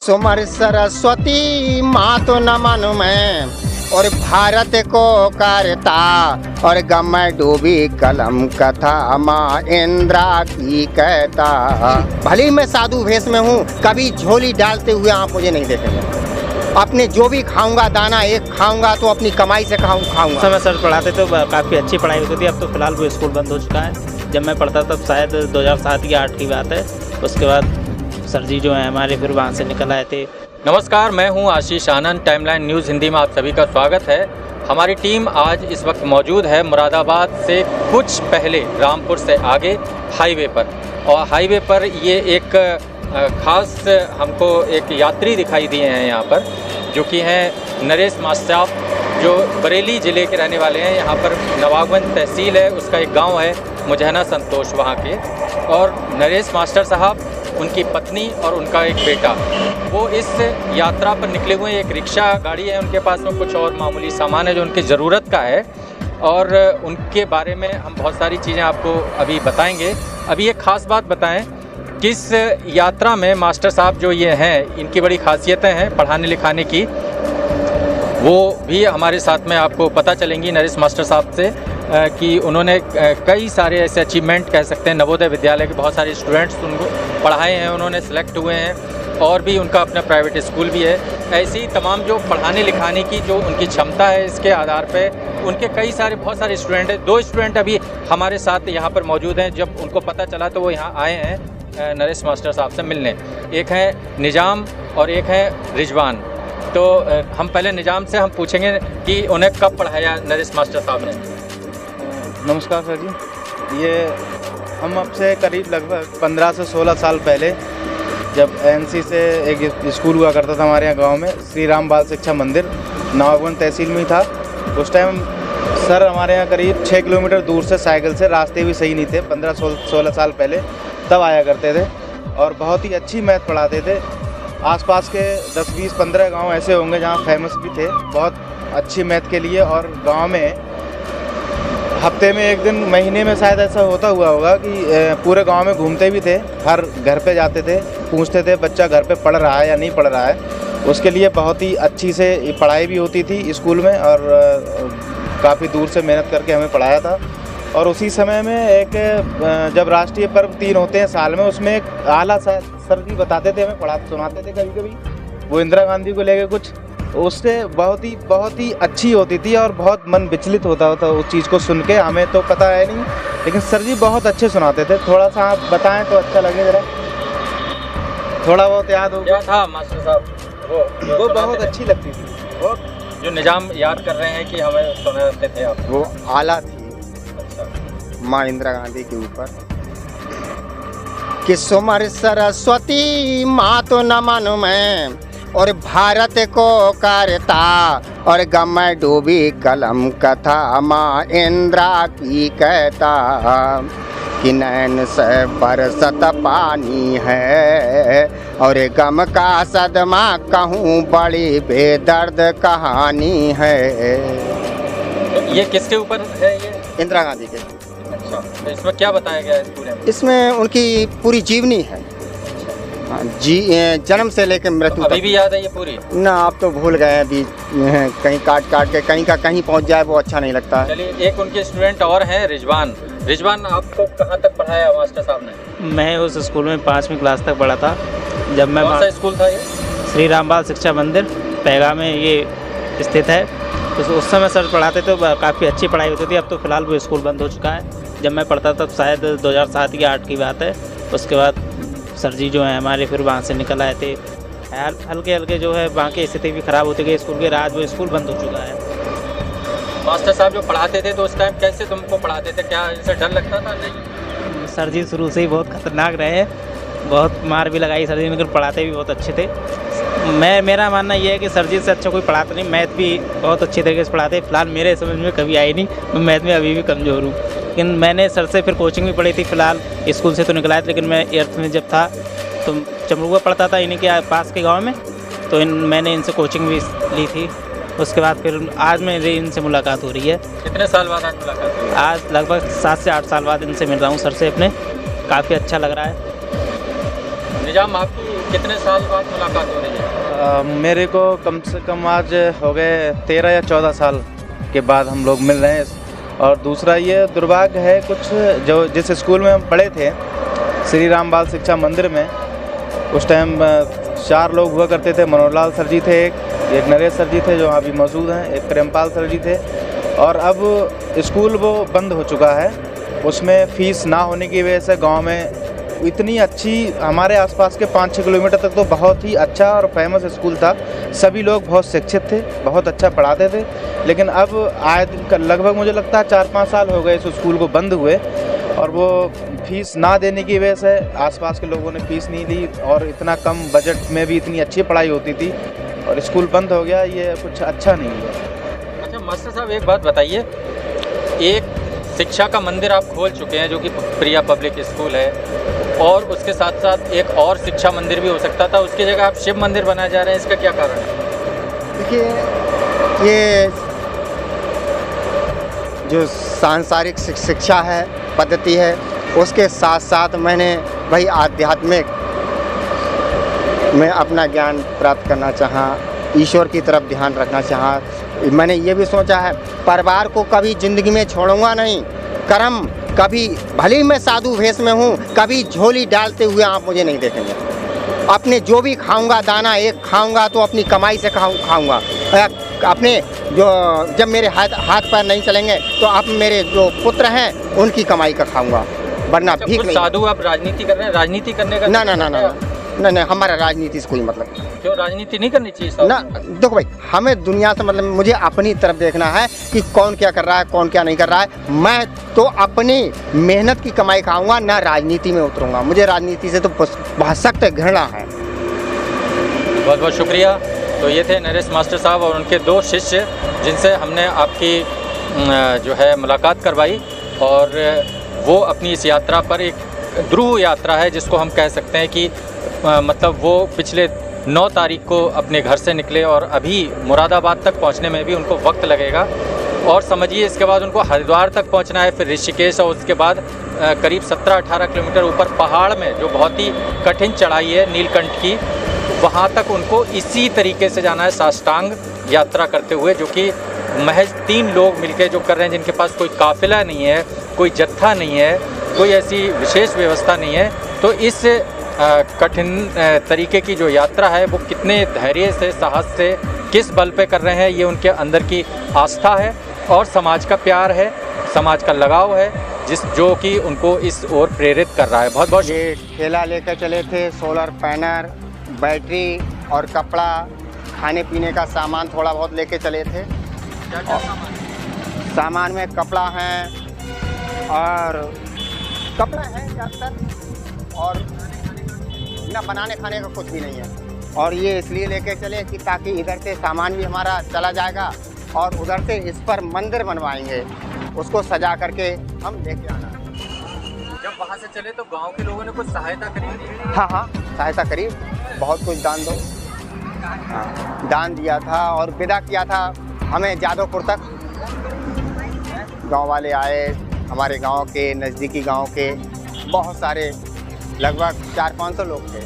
सुमर सरस्वती माँ तो न मानो मैं, और भारत को करता और गम डूबी कलम कथा माँ इंद्रा की कहता। भले ही मैं साधु भेष में हूँ, कभी झोली डालते हुए आप मुझे नहीं देखेंगे। अपने जो भी खाऊंगा दाना एक खाऊंगा तो अपनी कमाई से खाऊंगा। समय सर पढ़ाते तो काफ़ी अच्छी पढ़ाई होती थी। अब तो फिलहाल वो स्कूल बंद हो चुका है। जब मैं पढ़ता तब शायद 2007 या 2008 की बात है। उसके बाद सर जी जो हैं हमारे फिर वहाँ से निकल आए थे। नमस्कार, मैं हूं आशीष आनंद। टाइमलाइन न्यूज़ हिंदी में आप सभी का स्वागत है। हमारी टीम आज इस वक्त मौजूद है मुरादाबाद से कुछ पहले रामपुर से आगे हाईवे पर, और हाईवे पर ये एक ख़ास हमको एक यात्री दिखाई दिए हैं यहाँ पर, जो कि हैं नरेश मास्टर साहब, जो बरेली ज़िले के रहने वाले हैं। यहाँ पर नवाबगंज तहसील है, उसका एक गांव है मुजहना संतोष वहाँ के। और नरेश मास्टर साहब, उनकी पत्नी और उनका एक बेटा, वो इस यात्रा पर निकले हुए हैं। एक रिक्शा गाड़ी है उनके पास में, कुछ और मामूली सामान है जो उनकी ज़रूरत का है, और उनके बारे में हम बहुत सारी चीज़ें आपको अभी बताएंगे। अभी एक ख़ास बात बताएं कि इस यात्रा में मास्टर साहब जो ये हैं, इनकी बड़ी खासियतें हैं पढ़ाने लिखाने की, वो भी हमारे साथ में आपको पता चलेंगी नरेश मास्टर साहब से कि उन्होंने कई सारे ऐसे अचीवमेंट कह सकते हैं। नवोदय विद्यालय के बहुत सारे स्टूडेंट्स उनको पढ़ाए हैं, उन्होंने सेलेक्ट हुए हैं, और भी उनका अपना प्राइवेट स्कूल भी है। ऐसी तमाम जो पढ़ाने लिखाने की जो उनकी क्षमता है, इसके आधार पे उनके कई सारे बहुत सारे स्टूडेंट हैं। 2 स्टूडेंट अभी हमारे साथ यहाँ पर मौजूद हैं। जब उनको पता चला तो वो यहाँ आए हैं नरेश मास्टर साहब से मिलने। एक है निजाम और एक है रिजवान। तो हम पहले निजाम से हम पूछेंगे कि उन्हें कब पढ़ाया नरेश मास्टर साहब ने। नमस्कार सर जी। ये हम अब से करीब लगभग 15 से 16 साल पहले, जब एनसी से एक स्कूल हुआ करता था हमारे यहाँ गांव में, श्री राम बाल शिक्षा मंदिर नवाबगंज तहसील में ही था। उस टाइम सर हमारे यहाँ करीब 6 किलोमीटर दूर से साइकिल से, रास्ते भी सही नहीं थे, 15-16 साल पहले तब आया करते थे, और बहुत ही अच्छी मैथ पढ़ाते थे। आसपास के 10-20-15 गाँव ऐसे होंगे जहाँ फेमस भी थे बहुत अच्छी मैथ के लिए। और गाँव में हफ्ते में एक दिन, महीने में शायद ऐसा होता हुआ होगा कि पूरे गांव में घूमते भी थे, हर घर पे जाते थे, पूछते थे बच्चा घर पे पढ़ रहा है या नहीं पढ़ रहा है। उसके लिए बहुत ही अच्छी से पढ़ाई भी होती थी स्कूल में, और काफ़ी दूर से मेहनत करके हमें पढ़ाया था। और उसी समय में एक जब राष्ट्रीय पर्व 3 होते हैं साल में, उसमें एक आला सर जी बताते थे, हमें सुनाते थे कभी कभी, वो इंदिरा गांधी को लेकर कुछ, उससे बहुत ही अच्छी होती थी, और बहुत मन विचलित होता था उस चीज़ को सुन के। हमें तो पता है नहीं, लेकिन सर जी बहुत अच्छे सुनाते थे। थोड़ा सा आप बताएं तो अच्छा लगे जरा, थोड़ा बहुत याद हो। क्या था मास्टर साहब वो बहुत अच्छी लगती थी। वो जो निजाम याद कर रहे हैं कि हमें सुनाते थे आप, वो आला थी अच्छा, माँ इंदिरा गांधी के ऊपर कि सुमर सरस्वती माँ तो न मानो मैं, और भारत को करता और गम डूबी कलम कथा माँ इंद्रा की कहता। कि नैन से बरसत पानी है और गम का सदमा कहूँ बड़ी बेदर्द कहानी है। ये किसके ऊपर है? ये इंदिरा गांधी के। अच्छा, तो इसमें क्या बताया गया है इस पूरे में? इसमें उनकी पूरी जीवनी है, जन्म से लेकर मृत्यु अभी तक। भी याद है ये पूरी? ना, आप तो भूल गए हैं अभी, कहीं काट के कहीं का कहीं पहुंच जाए वो अच्छा नहीं लगता है। चलिए, एक उनके स्टूडेंट और हैं रिजवान। रिजवान, आपको कहाँ तक पढ़ाया मास्टर साहब ने? मैं उस स्कूल में 5वीं क्लास तक पढ़ा था। जब मैं कौन सा स्कूल था ये? श्री राम बाल शिक्षा मंदिर पैगा में ये स्थित है। तो उस समय सर पढ़ाते तो काफ़ी अच्छी पढ़ाई होती थी। अब तो फिलहाल वो स्कूल बंद हो चुका है। जब मैं पढ़ता तब शायद 2007 या 2008 की बात है। उसके बाद सर जी जो हैं हमारे फिर वहाँ से निकल आए थे। हल्के हल्के जो है वहाँ की स्थिति भी ख़राब होती गई स्कूल के, आज वो स्कूल बंद हो चुका है। मास्टर साहब जो पढ़ाते थे तो उस टाइम कैसे तुमको पढ़ाते थे? क्या इनसे डर लगता था? नहीं, सर जी शुरू से ही बहुत खतरनाक रहे हैं, बहुत मार भी लगाई सर जी, मगर पढ़ाते भी बहुत अच्छे थे। मेरा मानना ये है कि सर जी से अच्छा कोई पढ़ाता नहीं। मैथ भी बहुत अच्छे तरीके से पढ़ाते। फिलहाल मेरे समझ में कभी आई नहीं, मैं मैथ में अभी भी कमज़ोर हूँ। लेकिन मैंने सर से फिर कोचिंग भी पढ़ी थी। फिलहाल स्कूल से तो निकला है, लेकिन मैं 8th में जब था तो चमरुआ पढ़ता था इन्हीं के पास के गाँव में, तो मैंने इनसे कोचिंग भी ली थी। उसके बाद फिर आज मेरी इनसे मुलाकात हो रही है। कितने साल बाद आज मुलाकात हुई? आज लगभग 7 से 8 साल बाद इनसे मिल रहा हूँ सर से अपने। काफ़ी अच्छा लग रहा है। निजाम, आपकी कितने साल बाद मुलाकात हो रही है? मेरे को कम से कम आज हो गए 13 या 14 साल के बाद हम लोग मिल रहे हैं। और दूसरा ये दुर्भाग्य है, कुछ जो जिस स्कूल में हम पढ़े थे श्री राम बाल शिक्षा मंदिर में, उस टाइम 4 लोग हुआ करते थे। मनोहर लाल सर जी थे, एक नरेश सर जी थे जो अभी मौजूद हैं, एक प्रेमपाल सर जी थे। और अब स्कूल वो बंद हो चुका है। उसमें फ़ीस ना होने की वजह से गांव में इतनी अच्छी, हमारे आसपास के 5-6 किलोमीटर तक तो बहुत ही अच्छा और फेमस स्कूल था। सभी लोग बहुत शिक्षित थे, बहुत अच्छा पढ़ाते थे। लेकिन अब आए लगभग मुझे लगता है 4-5 साल हो गए इस स्कूल को बंद हुए, और वो फीस ना देने की वजह से आसपास के लोगों ने फीस नहीं दी, और इतना कम बजट में भी इतनी अच्छी पढ़ाई होती थी और स्कूल बंद हो गया। ये कुछ अच्छा नहीं है। अच्छा मास्टर साहब, एक बात बताइए, एक शिक्षा का मंदिर आप खोल चुके हैं जो कि प्रिया पब्लिक स्कूल है, और उसके साथ साथ एक और शिक्षा मंदिर भी हो सकता था, उसकी जगह आप शिव मंदिर बनाए जा रहे हैं, इसका क्या कारण है? देखिए, ये जो सांसारिक शिक्षा है, पद्धति है, उसके साथ साथ मैंने भाई आध्यात्मिक में अपना ज्ञान प्राप्त करना चाहा, ईश्वर की तरफ ध्यान रखना चाहा। मैंने ये भी सोचा है, परिवार को कभी ज़िंदगी में छोड़ूंगा नहीं। कर्म कभी, भले ही मैं साधु वेश में हूँ, कभी झोली डालते हुए आप मुझे नहीं देखेंगे। अपने जो भी खाऊंगा, दाना एक खाऊंगा तो अपनी कमाई से खाऊंगा। अपने जो, जब मेरे हाथ पैर नहीं चलेंगे तो आप मेरे जो पुत्र हैं उनकी कमाई का खाऊंगा, वरना अच्छा, भीख नहीं। साधु आप राजनीति कर रहे हैं, राजनीति करने का ना ना ना ना ना ना, हमारा राजनीति से कोई मतलब नहीं। क्यों राजनीति नहीं करनी चाहिए साहब? ना देखो भाई, हमें दुनिया से मतलब, मुझे अपनी तरफ देखना है कि कौन क्या कर रहा है, कौन क्या नहीं कर रहा है। मैं तो अपनी मेहनत की कमाई खाऊंगा, ना राजनीति में उतरूंगा। मुझे राजनीति से तो बहुत सख्त घृणा है। बहुत बहुत शुक्रिया। तो ये थे नरेश मास्टर साहब और उनके 2 शिष्य, जिनसे हमने आपकी जो है मुलाकात करवाई। और वो अपनी इस यात्रा पर, एक ध्रुव यात्रा है जिसको हम कह सकते हैं कि मतलब वो पिछले 9 तारीख को अपने घर से निकले और अभी मुरादाबाद तक पहुंचने में भी उनको वक्त लगेगा। और समझिए इसके बाद उनको हरिद्वार तक पहुंचना है, फिर ऋषिकेश, और उसके बाद करीब 17-18 किलोमीटर ऊपर पहाड़ में जो बहुत ही कठिन चढ़ाई है नीलकंठ की, वहाँ तक उनको इसी तरीके से जाना है, साष्टांग यात्रा करते हुए, जो कि महज 3 लोग मिलकर जो कर रहे हैं, जिनके पास कोई काफिला नहीं है, कोई जत्था नहीं है, कोई ऐसी विशेष व्यवस्था नहीं है। तो इस कठिन तरीके की जो यात्रा है वो कितने धैर्य से, साहस से, किस बल पे कर रहे हैं, ये उनके अंदर की आस्था है और समाज का प्यार है, समाज का लगाव है, जो कि उनको इस ओर प्रेरित कर रहा है। बहुत बहुत ये ठेला लेकर चले थे, सोलर पैनल, बैटरी और कपड़ा, खाने पीने का सामान थोड़ा बहुत लेके चले थे। क्या सामान में कपड़ा है, और कपड़ा है ज़्यादातर, और ना बनाने खाने का कुछ भी नहीं है। और ये इसलिए लेके चले कि ताकि इधर से सामान भी हमारा चला जाएगा, और उधर से इस पर मंदिर बनवाएंगे, उसको सजा करके हम लेके आना। जब वहाँ से चले तो गांव के लोगों ने कुछ सहायता करी? हाँ हाँ, सहायता करी, बहुत कुछ दान दो, हाँ, दान दिया था और विदा किया था हमें जादवपुर तक। गांव वाले आए, हमारे गांव के, नज़दीकी गांव के बहुत सारे, लगभग 400-500 लोग थे।